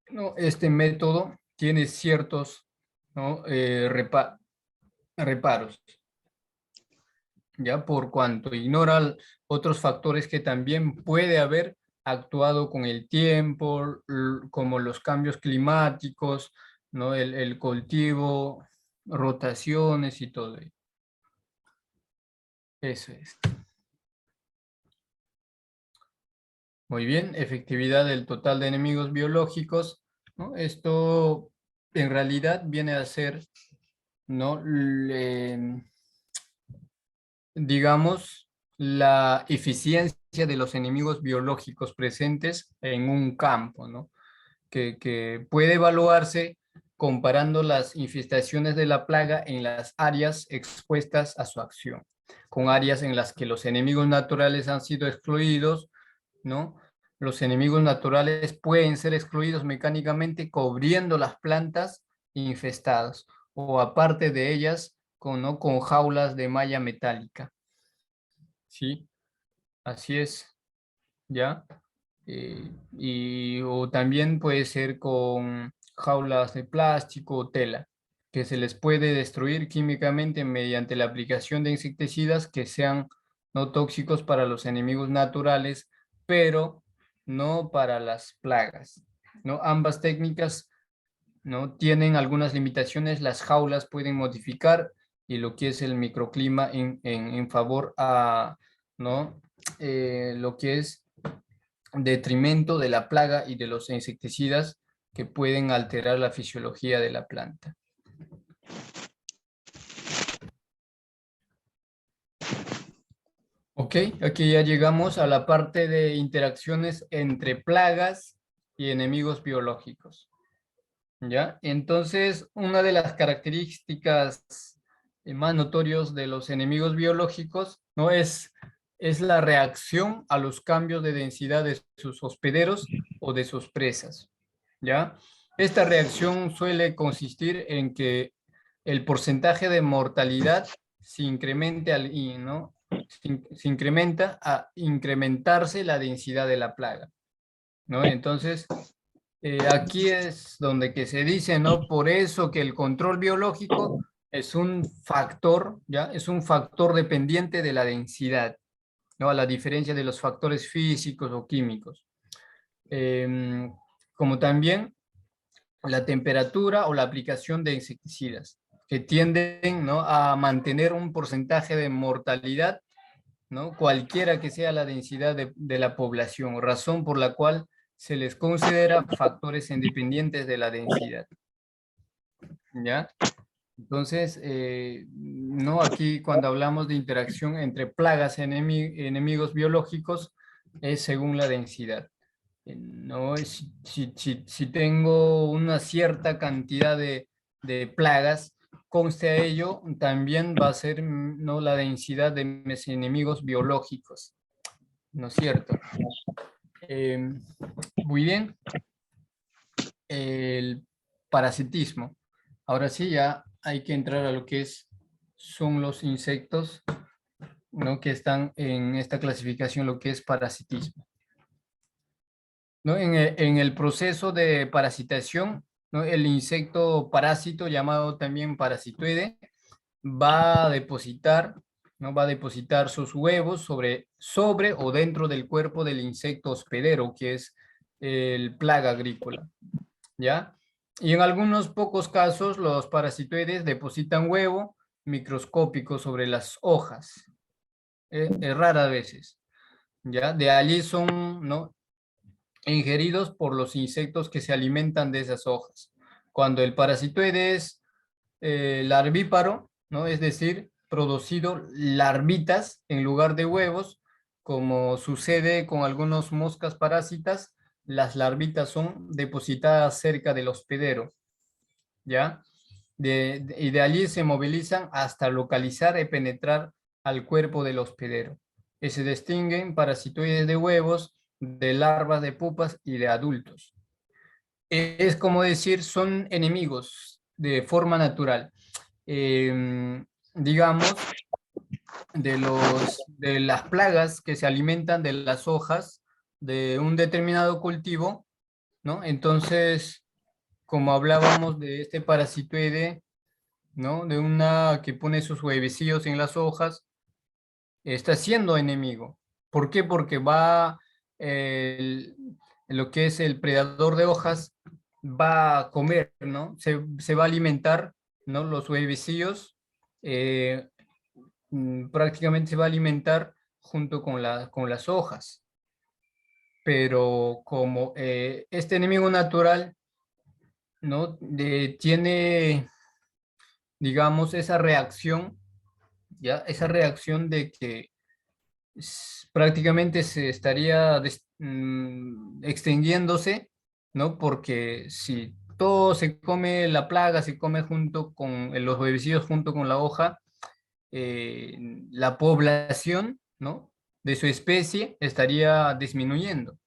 S1: ¿no? Este método tiene ciertos, ¿no? Reparos, ya por cuanto ignora otros factores que también puede haber actuado con el tiempo, como los cambios climáticos, ¿no? El cultivo, rotaciones y todo ello. Eso es. Muy bien, efectividad del total de enemigos biológicos, ¿no? Esto en realidad viene a ser, ¿no? Digamos, la eficiencia de los enemigos biológicos presentes en un campo, ¿no? Que puede evaluarse comparando las infestaciones de la plaga en las áreas expuestas a su acción, con áreas en las que los enemigos naturales han sido excluidos, ¿no? Los enemigos naturales pueden ser excluidos mecánicamente cubriendo las plantas infestadas o aparte de ellas con, ¿no? Con jaulas de malla metálica. Sí, así es, ¿ya? O también puede ser con jaulas de plástico o tela, que se les puede destruir químicamente mediante la aplicación de insecticidas que sean no tóxicos para los enemigos naturales, pero no para las plagas, ¿no? Ambas técnicas, ¿no?, tienen algunas limitaciones, las jaulas pueden modificar y lo que es el microclima en favor a, ¿no?, lo que es detrimento de la plaga y de los insecticidas que pueden alterar la fisiología de la planta. Ok, aquí ya llegamos a la parte de interacciones entre plagas y enemigos biológicos. ¿Ya? Entonces, una de las características más notorios de los enemigos biológicos, ¿no?, es la reacción a los cambios de densidad de sus hospederos o de sus presas. ¿Ya? Esta reacción suele consistir en que el porcentaje de mortalidad se incremente ¿no?, se incrementa a incrementarse la densidad de la plaga, ¿no? Entonces, aquí es donde que se dice, ¿no? Por eso que el control biológico es un factor, ¿ya? Es un factor dependiente de la densidad, ¿no? A la diferencia de los factores físicos o químicos. Como también la temperatura o la aplicación de insecticidas, que tienden, ¿no?, a mantener un porcentaje de mortalidad, ¿no?, cualquiera que sea la densidad de la población, razón por la cual se les considera factores independientes de la densidad. ¿Ya? Entonces, no, aquí cuando hablamos de interacción entre plagas y enemigos biológicos, es según la densidad. No, si tengo una cierta cantidad de plagas, conste a ello, también va a ser, ¿no?, la densidad de mis enemigos biológicos, ¿no es cierto? Muy bien, el parasitismo. Ahora sí, ya hay que entrar a lo que son los insectos, ¿no?, que están en esta clasificación, lo que es parasitismo. ¿No? En el proceso de parasitación, ¿no?, el insecto parásito, llamado también parasitoide, va a depositar, ¿no?, va a depositar sus huevos sobre o dentro del cuerpo del insecto hospedero, que es el plaga agrícola, ¿ya? Y en algunos pocos casos, los parasitoides depositan huevo microscópico sobre las hojas, raras veces, ¿ya? De allí son, ¿no?, ingeridos por los insectos que se alimentan de esas hojas. Cuando el parasitoide es larvíparo, ¿no?, es decir, producido larvitas en lugar de huevos, como sucede con algunos moscas parásitas, las larvitas son depositadas cerca del hospedero, ¿ya? Y de allí se movilizan hasta localizar y penetrar al cuerpo del hospedero. Y se distinguen parasitoides de huevos, de larvas de pupas y de adultos. Es como decir, son enemigos de forma natural. Digamos, de las plagas que se alimentan de las hojas de un determinado cultivo, ¿no? Entonces, como hablábamos de este parasitoide, ¿no?, de una que pone sus huevecillos en las hojas, está siendo enemigo. ¿Por qué? Porque el- lo que es el predador de hojas va a comer, ¿no? Se va a alimentar, ¿no? Los huevecillos prácticamente se va a alimentar junto con las hojas. Pero como este enemigo natural, ¿no?, tiene, digamos, esa reacción, ¿ya? Esa reacción de que prácticamente se estaría extinguiéndose, ¿no? Porque si todo se come, la plaga se come junto con los huevecillos, junto con la hoja, eh, la población, ¿no?, de su especie estaría disminuyendo,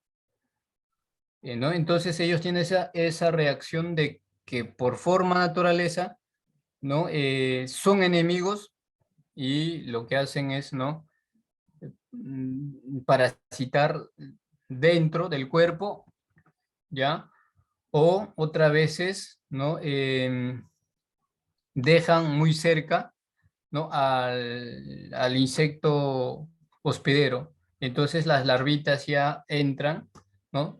S1: ¿no? Entonces ellos tienen esa reacción de que por forma naturaleza, ¿no?, son enemigos y lo que hacen es, ¿no?, parasitar dentro del cuerpo, ¿ya? O otras veces, ¿no?, dejan muy cerca, ¿no?, al insecto hospedero. Entonces las larvitas ya entran, ¿no?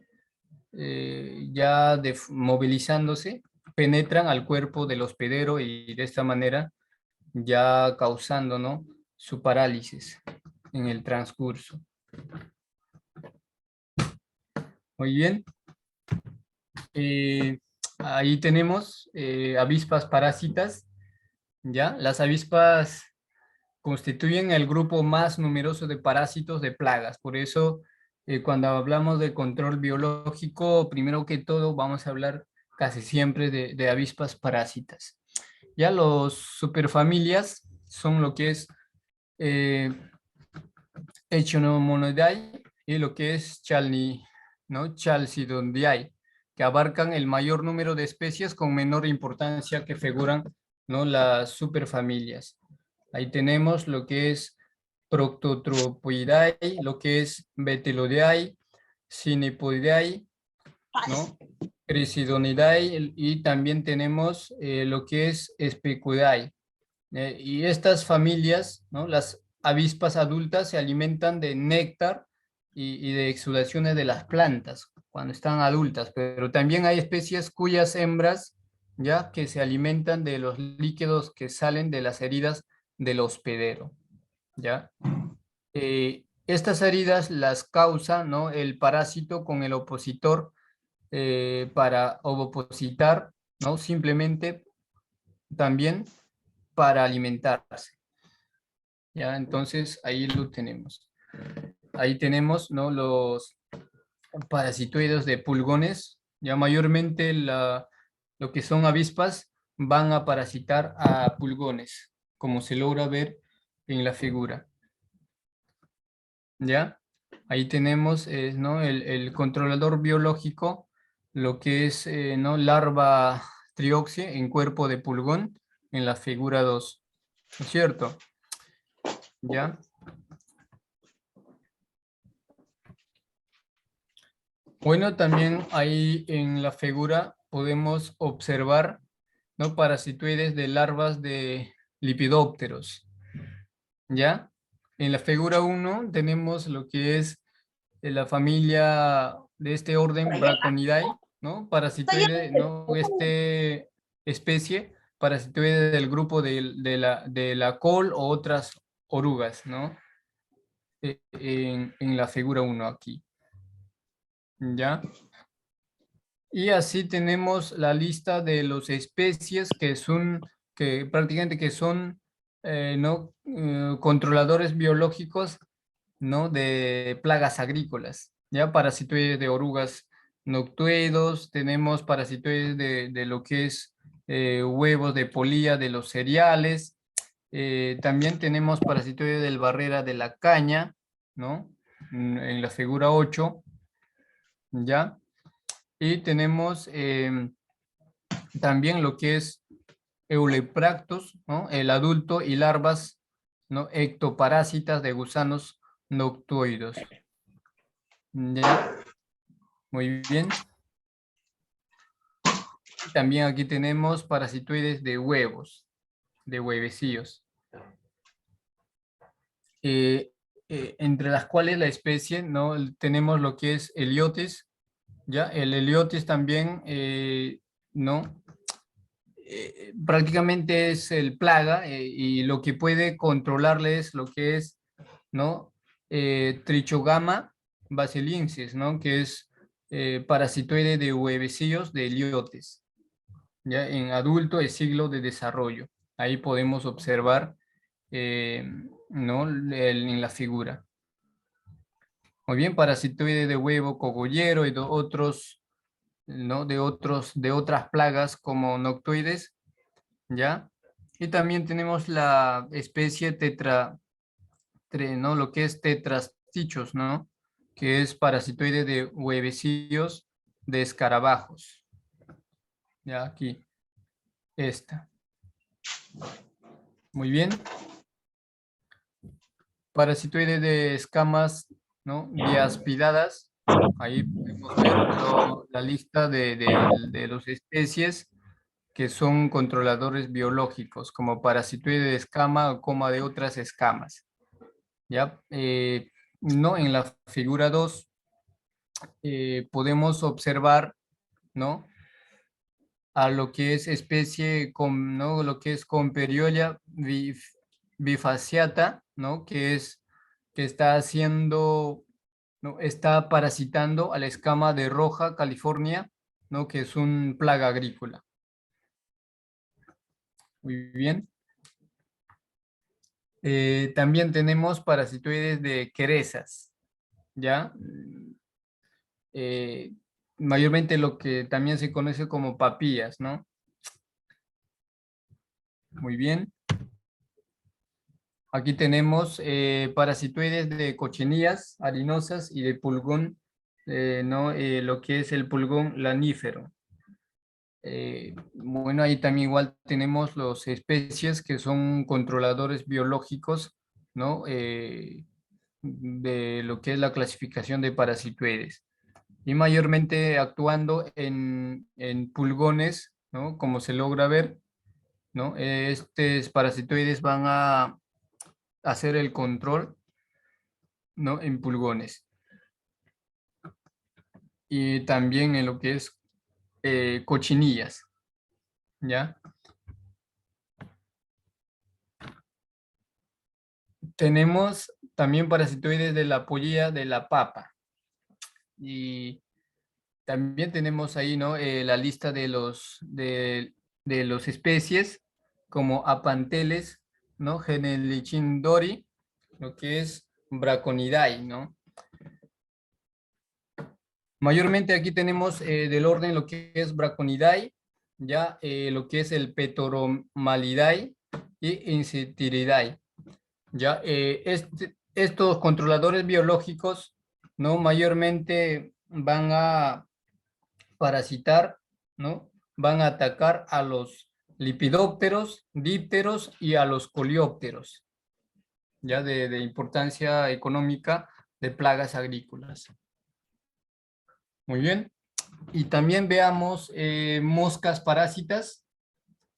S1: Ya movilizándose, penetran al cuerpo del hospedero y de esta manera ya causando, ¿no?, su parálisis en el transcurso. Muy bien. Ahí tenemos avispas parásitas, ¿ya? Las avispas constituyen el grupo más numeroso de parásitos de plagas. Por eso, cuando hablamos de control biológico, primero que todo vamos a hablar casi siempre de avispas parásitas. Ya los superfamilias son lo que es Echinomonodidae y lo que es ¿no?, Chalcidonidae, que abarcan el mayor número de especies con menor importancia que figuran, ¿no?, las superfamilias. Ahí tenemos lo que es Proctotropoidae, lo que es Betelodidae, Cinepodidae, ¿no?, Crisidonidae, y también tenemos lo que es Specuidae. Y estas familias, ¿no?, las avispas adultas se alimentan de néctar y de exudaciones de las plantas cuando están adultas, pero también hay especies cuyas hembras, ya, que se alimentan de los líquidos que salen de las heridas del hospedero, ¿ya? Estas heridas las causa, ¿no?, el parásito con el opositor para ovopositar, ¿no?, simplemente también para alimentarse, ¿ya? Entonces ahí lo tenemos. Ahí tenemos, ¿no?, los parasitoides de pulgones, ya mayormente lo que son avispas van a parasitar a pulgones, como se logra ver en la figura, ¿ya? Ahí tenemos, ¿no?, el controlador biológico, lo que es, ¿no?, larva trioxie en cuerpo de pulgón en la figura 2, ¿no es cierto? ¿Ya? Bueno, también ahí en la figura podemos observar, ¿no?, parasitoides de larvas de lepidópteros, ¿ya? En la figura 1 tenemos lo que es la familia de este orden Braconidae, ¿no? Parasitoide, ¿no?, especie, parasitoide del grupo de la col o otras orugas, ¿no? En la figura 1 aquí, ¿ya? Y así tenemos la lista de las especies que prácticamente que son, ¿no?, controladores biológicos, ¿no?, de plagas agrícolas, ¿ya? Parasitoides de orugas noctuidos, tenemos parasitoides de lo que es huevos de polilla de los cereales, también tenemos parasitoides del barrera de la caña, ¿no?, en la figura 8, ¿ya? Y tenemos también lo que es Eulepractos, ¿no?, el adulto, y larvas, ¿no?, ectoparásitas de gusanos noctuidos. ¿Ya? Muy bien. También aquí tenemos parasitoides de huevos, de huevecillos. Entre las cuales la especie, ¿no?, tenemos lo que es Heliotis, ¿ya? El Heliotis también, ¿no?, prácticamente es el plaga, y lo que puede controlarle es lo que es, ¿no?, Trichogama basiliensis, ¿no?, que es parasitoide de huevecillos de Heliotis, ¿ya? En adulto es siglo de desarrollo. Ahí podemos observar, ¿no?, en la figura. Muy bien, parasitoide de huevo cogollero y de otros, ¿no?, de otras plagas como noctuides, ¿ya? Y también tenemos la especie ¿no?, lo que es tetrastichos, ¿no?, que es parasitoide de huevecillos de escarabajos. Ya aquí, esta. Muy bien. Parasitoide de escamas, ¿no?, biaspidadas. Ahí podemos ver la lista de las especies que son controladores biológicos, como parasitoide de escama o como de otras escamas. ¿ya? ¿No? En la figura 2 podemos observar, ¿no? A lo que es especie con, ¿no? Lo que es Comperiola bifasciata, ¿no? Que está haciendo, ¿no? Está parasitando a la escama de roja California, ¿no? Que es un plaga agrícola. Muy bien. También tenemos parasitoides de querezas, ¿ya? Eh, Mayormente lo que también se conoce como papillas, ¿no? Muy bien. Aquí tenemos parasitoides de cochinillas harinosas y de pulgón, ¿no? Lo que es el pulgón lanífero. Bueno, ahí también igual tenemos los especies que son controladores biológicos, ¿no? De lo que es la clasificación de parasitoides. Y mayormente actuando en pulgones, ¿no? Como se logra ver, ¿no? Estos parasitoides van a hacer el control, ¿no? En pulgones. Y también en lo que es cochinillas, ¿ya? Tenemos también parasitoides de la pollilla de la papa. Y también tenemos ahí, ¿no? La lista de los especies como Apanteles, ¿no? Genelichindori, lo que es Braconidae, ¿no? Mayormente aquí tenemos del orden lo que es Braconidae, ya lo que es el Petoromalidae y Insectiridae. Ya estos controladores biológicos, ¿no? Mayormente van a parasitar, ¿no? Van a atacar a los lepidópteros, dípteros y a los coleópteros, ya de importancia económica de plagas agrícolas. Muy bien. Y también veamos moscas parásitas,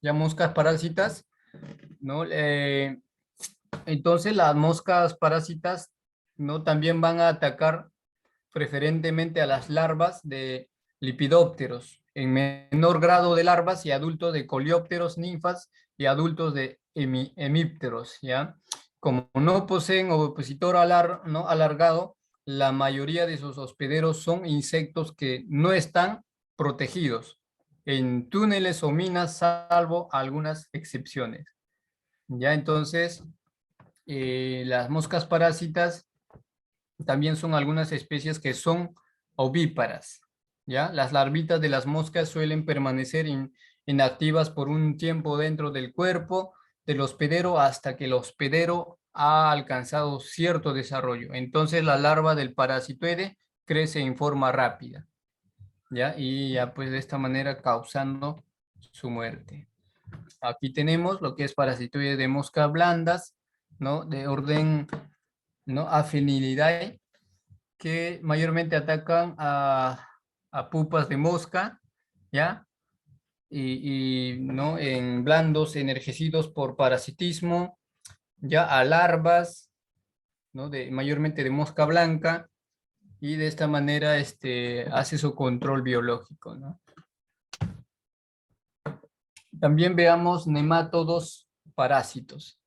S1: ya moscas parásitas, ¿no? Entonces las moscas parásitas, ¿no? También van a atacar preferentemente a las larvas de lepidópteros, en menor grado de larvas y adultos de coleópteros, ninfas y adultos de hemípteros, ¿ya? Como no poseen opositor ¿no? alargado, la mayoría de sus hospederos son insectos que no están protegidos en túneles o minas, salvo algunas excepciones. Ya entonces, las moscas parásitas también son algunas especies que son ovíparas, ¿ya? Las larvitas de las moscas suelen permanecer inactivas por un tiempo dentro del cuerpo del hospedero hasta que el hospedero ha alcanzado cierto desarrollo. Entonces la larva del parasitoide crece en forma rápida, ¿ya? Y ya pues de esta manera causando su muerte. Aquí tenemos lo que es parasitoide de mosca blandas, ¿no? De orden, ¿no? Afinilidae, que mayormente atacan a pupas de mosca, ¿ya? ¿No? En blandos enrejecidos por parasitismo, ya a larvas, ¿no? Mayormente de mosca blanca, y de esta manera hace su control biológico, ¿no? También veamos nemátodos parásitos.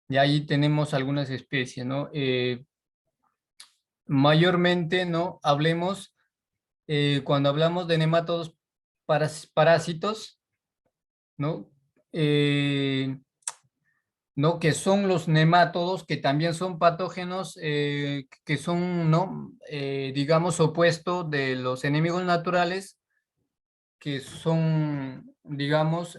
S1: Y ahí tenemos algunas especies, ¿no? Mayormente, ¿no? Hablemos, cuando hablamos de nemátodos parásitos, ¿no? ¿No? Que son los nemátodos, que también son patógenos, que son, ¿no? Digamos, opuesto de los enemigos naturales, que son, digamos,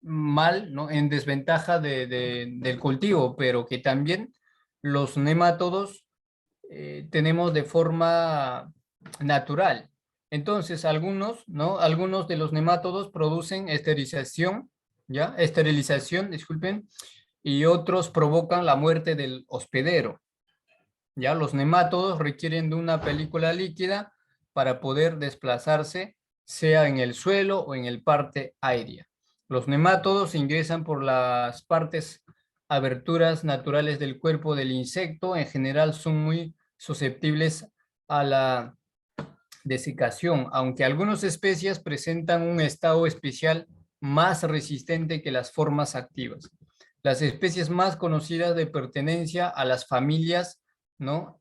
S1: mal, ¿no? En desventaja del cultivo, pero que también los nemátodos tenemos de forma natural. Entonces, algunos, ¿no? Algunos de los nemátodos producen esterilización, ¿ya? Esterilización, disculpen, y otros provocan la muerte del hospedero, ¿ya? Los nemátodos requieren de una película líquida para poder desplazarse, sea en el suelo o en el parte aérea. Los nemátodos ingresan por las partes aberturas naturales del cuerpo del insecto, en general son muy susceptibles a la desecación, aunque algunas especies presentan un estado especial más resistente que las formas activas. Las especies más conocidas de pertenencia a las familias, ¿no?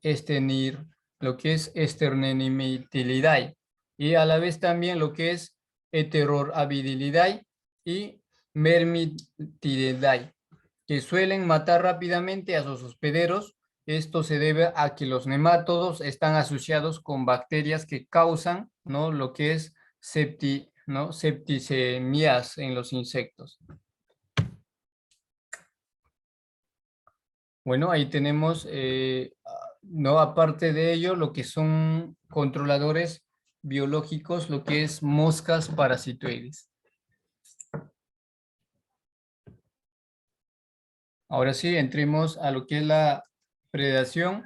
S1: Lo que es Sternenimytilidae, y a la vez también lo que es Heteroabidilidae y Myrmidilidae, que suelen matar rápidamente a sus hospederos. Esto se debe a que los nemátodos están asociados con bacterias que causan, ¿no? Lo que es ¿no? Septicemias en los insectos. Bueno, ahí tenemos, ¿no? Aparte de ello, lo que son controladores biológicos, lo que es moscas parasitoides. Ahora sí, entremos a lo que es la predación.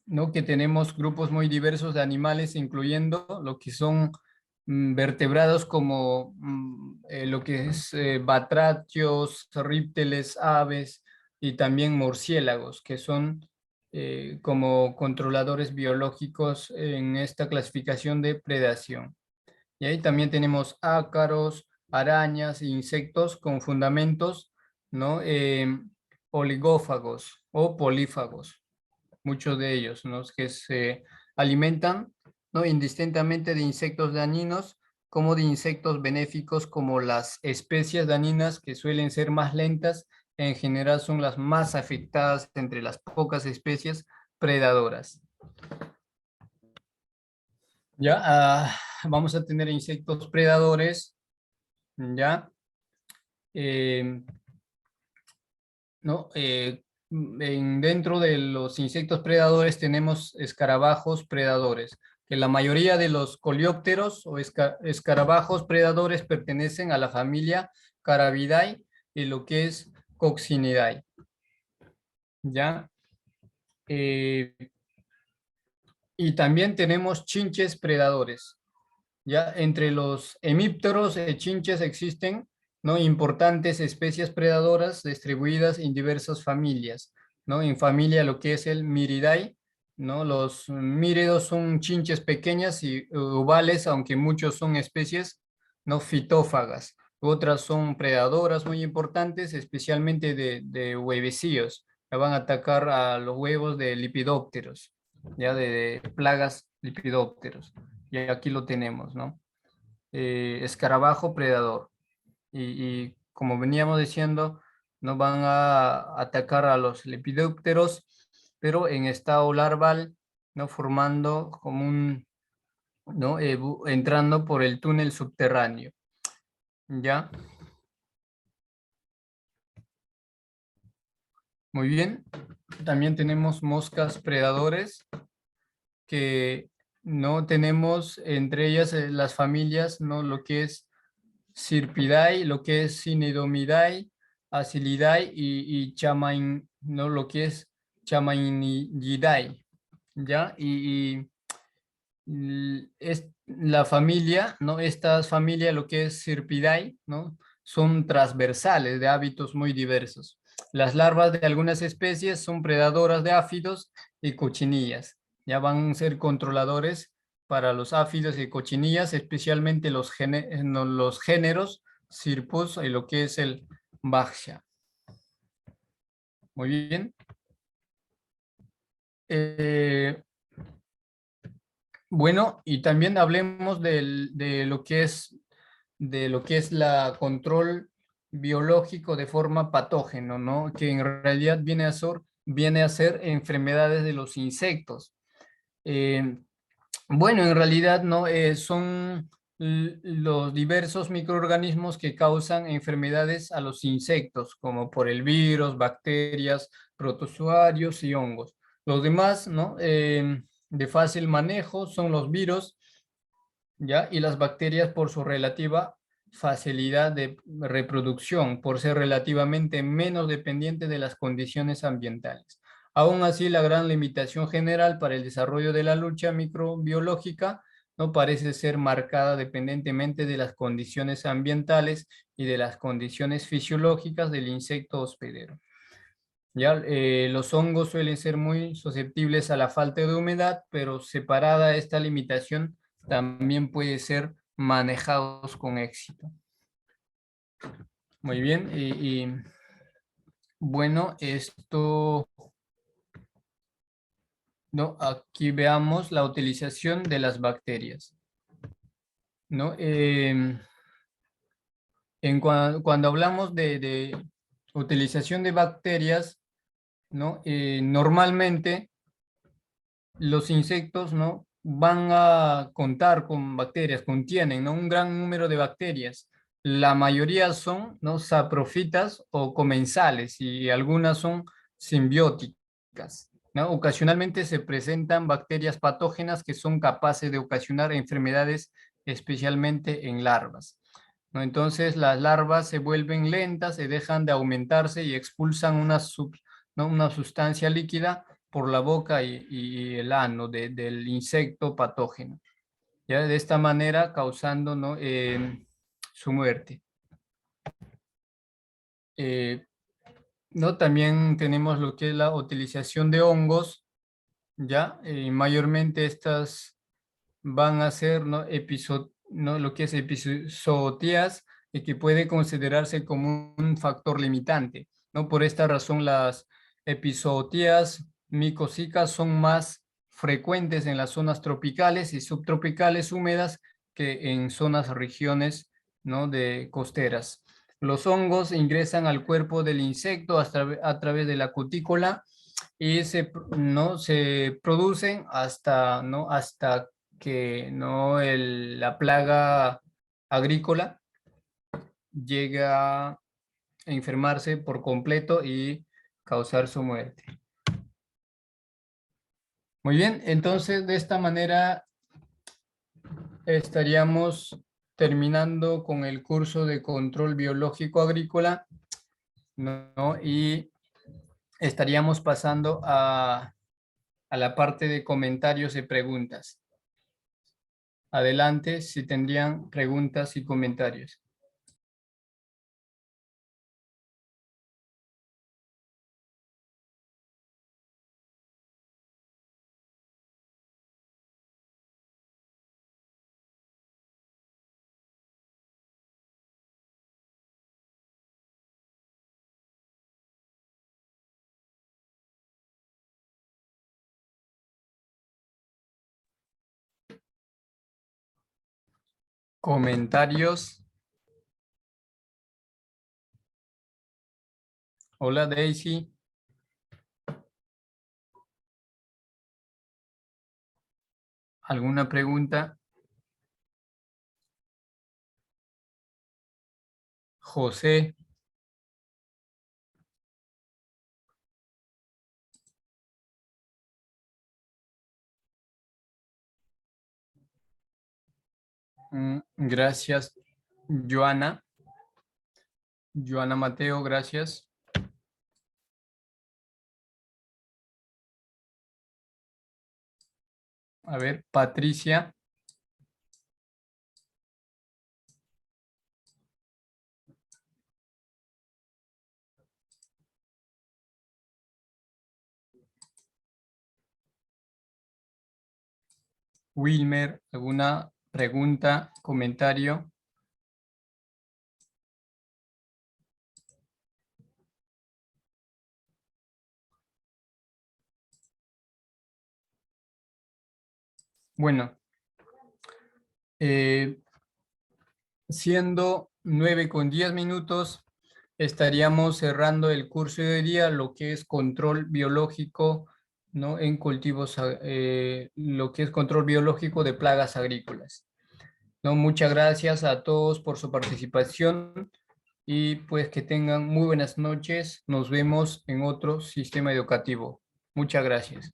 S1: ¿No? Que tenemos grupos muy diversos de animales, incluyendo lo que son vertebrados como lo que es batracios, reptiles, aves y también murciélagos, que son como controladores biológicos en esta clasificación de predación. Y ahí también tenemos ácaros, arañas e insectos con fundamentos, ¿no? Oligófagos o polífagos, muchos de ellos, ¿no? Que se alimentan, ¿no? Indistintamente de insectos dañinos como de insectos benéficos, como las especies dañinas, que suelen ser más lentas, en general son las más afectadas entre las pocas especies predadoras. Ya, vamos a tener insectos predadores, ya, ¿no? Dentro de los insectos predadores tenemos escarabajos predadores, que la mayoría de los coleópteros o escarabajos predadores pertenecen a la familia Carabidae y lo que es Coccididae. ¿Ya? Y también tenemos chinches predadores. ¿Ya? Entre los hemípteros chinches existen, ¿no? Importantes especies predadoras distribuidas en diversas familias, ¿no? En familia lo que es el Miridae, ¿no? Los míridos son chinches pequeñas y ovales, aunque muchos son especies, ¿no? Fitófagas. Otras son predadoras muy importantes, especialmente de huevecillos, que van a atacar a los huevos de lepidópteros, ya de plagas lepidópteros. Y aquí lo tenemos, ¿no? Escarabajo predador. Y como veníamos diciendo, no van a atacar a los lepidópteros, pero en estado larval, ¿no? Formando como un, ¿no? Entrando por el túnel subterráneo. ¿Ya? Muy bien. También tenemos moscas predadores, que no tenemos entre ellas las familias, ¿no? Lo que es Syrpidae, lo que es Cnidomidae, Asilidae y ¿no? Lo que es Chamainidae, ¿ya? Es la familia, ¿no? Estas familias, lo que es Syrpidae, ¿no? Son transversales, de hábitos muy diversos. Las larvas de algunas especies son predadoras de áfidos y cochinillas. Ya van a ser controladores para los áfidos y cochinillas, especialmente los géneros Cirpus y lo que es el Baxia. Muy bien. Bueno, y también hablemos de lo que es la control biológico de forma patógeno, ¿no? Que en realidad viene a ser enfermedades de los insectos. Eh, bueno, en realidad no son los diversos microorganismos que causan enfermedades a los insectos, como por el virus, bacterias, protozoarios y hongos. Los demás, ¿no? De fácil manejo son los virus, ¿ya? Y las bacterias por su relativa facilidad de reproducción, por ser relativamente menos dependientes de las condiciones ambientales. Aún así, la gran limitación general para el desarrollo de la lucha microbiológica no parece ser marcada dependientemente de las condiciones ambientales y de las condiciones fisiológicas del insecto hospedero. Ya, los hongos suelen ser muy susceptibles a la falta de humedad, pero separada esta limitación, también puede ser manejados con éxito. Muy bien, bueno, esto, ¿no? Aquí veamos la utilización de las bacterias, ¿no? Cuando hablamos de utilización de bacterias, ¿no? Normalmente los insectos, ¿no? Van a contar con bacterias, contienen, ¿no? Un gran número de bacterias. La mayoría son, ¿no? Saprofitas o comensales y algunas son simbióticas, ¿no? Ocasionalmente se presentan bacterias patógenas que son capaces de ocasionar enfermedades, especialmente en larvas, ¿no? Entonces las larvas se vuelven lentas, se dejan de aumentarse y expulsan ¿no? Una sustancia líquida por la boca y el ano del insecto patógeno, ¿ya? De esta manera causando, ¿no? Su muerte. ¿No? También tenemos lo que es la utilización de hongos, ¿ya? Mayormente estas van a ser, ¿no? ¿No? Lo que es epizootías y que puede considerarse como un factor limitante, ¿no? Por esta razón las epizootías micocicas son más frecuentes en las zonas tropicales y subtropicales húmedas que en regiones, ¿no? De costeras. Los hongos ingresan al cuerpo del insecto a través de la cutícula y ¿no? Se producen hasta que ¿no? La plaga agrícola llega a enfermarse por completo y causar su muerte. Muy bien, entonces de esta manera estaríamos terminando con el curso de control biológico agrícola, ¿no? Y estaríamos pasando a la parte de comentarios y preguntas. Adelante si tendrían preguntas y comentarios. Comentarios. Hola Daisy. ¿Alguna pregunta? José. Gracias. Joana. Joana Mateo, gracias. A ver, Patricia. Wilmer, ¿alguna pregunta, comentario? Bueno, siendo 9:10, estaríamos cerrando el curso de hoy día, lo que es control biológico, ¿no? En cultivos, lo que es control biológico de plagas agrícolas, ¿no? Muchas gracias a todos por su participación y pues que tengan muy buenas noches. Nos vemos en otro sistema educativo. Muchas gracias.